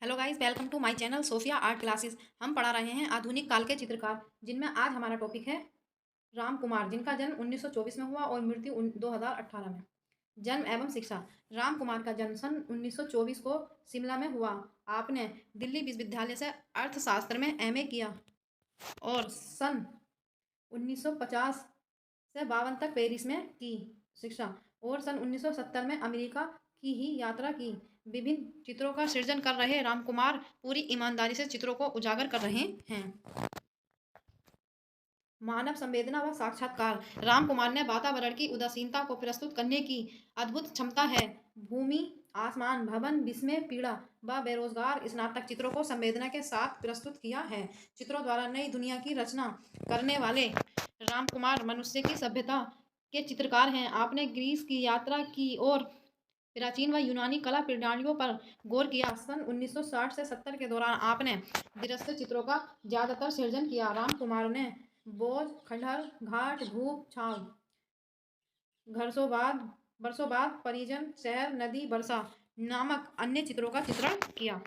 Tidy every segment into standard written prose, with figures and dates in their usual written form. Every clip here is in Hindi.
Hello guys, welcome to my channel Sophia art classes. हम पढ़ा रहे हैं आधुनिक काल के चित्रकार, जिनमें आज हमारा टॉपिक है राम कुमार, जिनका जन्म 1924 में हुआ और मृत्यु 2018 में। जन्म एवं शिक्षा। राम कुमार का जन्म सन 1924 को शिमला में हुआ। आपने दिल्ली विश्वविद्यालय से अर्थशास्त्र में एमए किया और सन 1950 से 52 तक पेरिस में की शिक्षा और सन 1970 में अमेरिका की ही यात्रा की। विभिन्न चित्रों का सृजन कर रहे रामकुमार पूरी ईमानदारी से चित्रों को उजागर कर रहे हैं। मानव संवेदना व साक्षात्कार। रामकुमार ने वातावरण की उदासीनता को प्रस्तुत करने की अद्भुत क्षमता है। भूमि, आसमान, भवन, विस्मय, पीड़ा व बेरोजगार स्नातक चित्रों को संवेदना के साथ प्रस्तुत किया है। चित्रों द्वारा नई दुनिया की रचना करने वाले रामकुमार मनुष्य की सभ्यता के चित्रकार हैं। आपने ग्रीस की यात्रा की और प्राचीन व यूनानी कला प्रणालियों पर गौर किया। सन 1960 से 70 के दौरान आपने दृश्य चित्रों का ज्यादातर सृजन किया। रामकुमार ने बोझ, खंडहर, घाट, धूप, छाव, बरसों बाद, परिजन, शहर, नदी, वर्षा नामक अन्य चित्रों का चित्रण किया।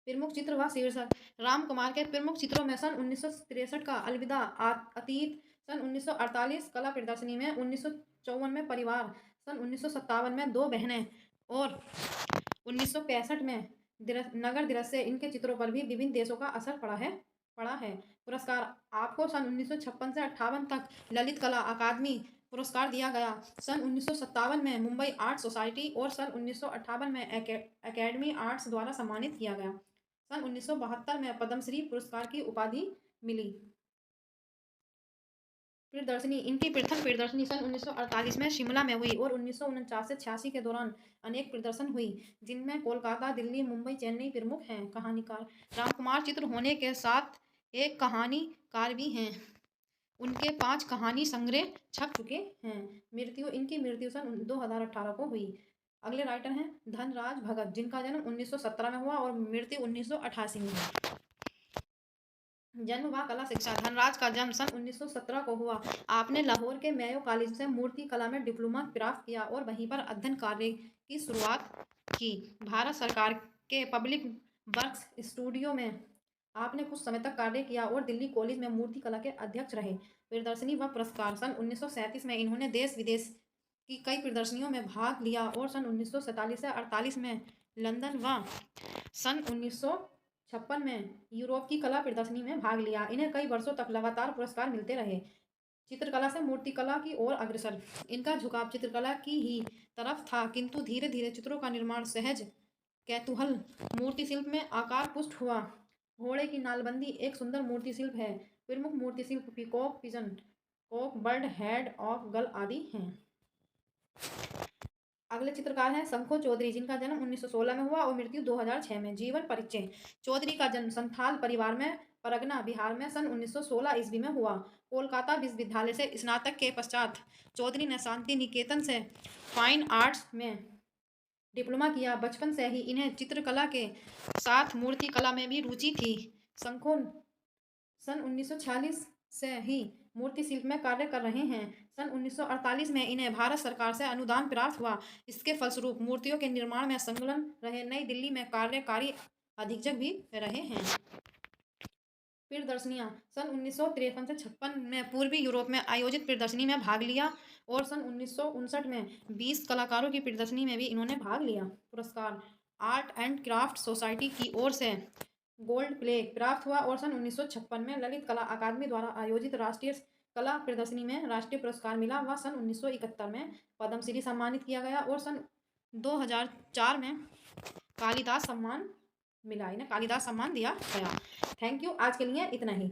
प्रमुख चित्र व शीर्षक। रामकुमार के प्रमुख चित्रों में सन 1963 का अलविदा अतीत, सन 1948 कला प्रदर्शनी में, 1954 में परिवार, सन 1957 में दो बहनें और 1965 में नगर दृश्य। इनके चित्रों पर भी विभिन्न देशों का असर पड़ा है। पुरस्कार। आपको सन 1956 से 58 तक ललित कला अकादमी पुरस्कार दिया गया। सन 1957 में मुंबई आर्ट सोसाइटी और सन 1958 में एकेडमी आर्ट्स द्वारा सम्मानित किया गया। सन 1972 में पद्मश्री पुरस्कार की उपाधि मिली। प्रदर्शनी। इनकी प्रथम प्रदर्शनी सन 1948 में शिमला में हुई और 1949 से 86 के दौरान अनेक प्रदर्शन हुई, जिनमें कोलकाता, दिल्ली, मुंबई, चेन्नई प्रमुख हैं। कहानीकार। रामकुमार चित्र होने के साथ एक कहानीकार भी हैं। उनके 5 कहानी संग्रह छप चुके हैं। मृत्यु। इनकी मृत्यु सन 2018 को हुई। अगले राइटर हैं धनराज भगत, जिनका जन्म 1917 में हुआ और मृत्यु 1988 में हुई। जन्म व कला शिक्षा। धनराज का जन्म सन 1917 को हुआ। आपने लाहौर के मेयो कॉलेज से मूर्ति कला में डिप्लोमा प्राप्त किया और वहीं पर अध्ययन कार्य की शुरुआत की। भारत सरकार के पब्लिक वर्क्स स्टूडियो में आपने कुछ समय तक कार्य किया और दिल्ली कॉलेज में मूर्ति कला के अध्यक्ष रहे। प्रदर्शनी व पुरस्कार। सन 1937 में इन्होंने देश विदेश की कई प्रदर्शनियों में भाग लिया और सन 1947 से 48 में लंदन व सन 1956 में यूरोप की कला प्रदर्शनी में भाग लिया। इन्हें कई वर्षों तक लगातार पुरस्कार मिलते रहे। चित्रकला से मूर्तिकला की ओर अग्रसर। इनका झुकाव चित्रकला की ही तरफ था, किंतु धीरे धीरे चित्रों का निर्माण सहज कैतूहल मूर्ति शिल्प में आकार पुष्ट हुआ। घोड़े की नालबंदी एक सुंदर मूर्ति शिल्प है। प्रमुख मूर्ति शिल्प peacock, pigeon cock, bird, head of gull आदि हैं। अगले चित्रकार हैं शंखो चौधरी, जिनका जन्म 1916 में हुआ और मृत्यु 2006 में। जीवन परिचय। चौधरी का जन्म संथाल परिवार में परगना, बिहार में सन 1916 ईस्वी में हुआ। कोलकाता विश्वविद्यालय से स्नातक के पश्चात चौधरी ने शांति निकेतन से फाइन आर्ट्स में डिप्लोमा किया। बचपन से ही इन्हें चित्रकला के साथ मूर्ति कला में भी रुचि थी। शंखो सन 1946 से ही मूर्ति शिल्प में कार्य कर रहे हैं। सन 1948 में इन्हें भारत सरकार से अनुदान प्राप्त हुआ। इसके फलस्वरूप मूर्तियों के निर्माण में संलग्न रहे। नई दिल्ली में कार्यकारी अधीक्षक भी रहे हैं। प्रदर्शनियां। सन 1953 से 56 में पूर्वी यूरोप में आयोजित प्रदर्शनी में भाग लिया और सन 1959 में 20 कलाकारों की प्रदर्शनी में भी इन्होंने भाग लिया। पुरस्कार। आर्ट एंड क्राफ्ट सोसाइटी की ओर से गोल्ड प्लेग प्राप्त हुआ और सन 1956 में ललित कला अकादमी द्वारा आयोजित राष्ट्रीय कला प्रदर्शनी में राष्ट्रीय पुरस्कार मिला व सन 1971 में पद्मश्री सम्मानित किया गया और सन 2004 में कालिदास सम्मान मिला। इन्हें कालिदास सम्मान दिया गया। Thank you. आज के लिए इतना ही।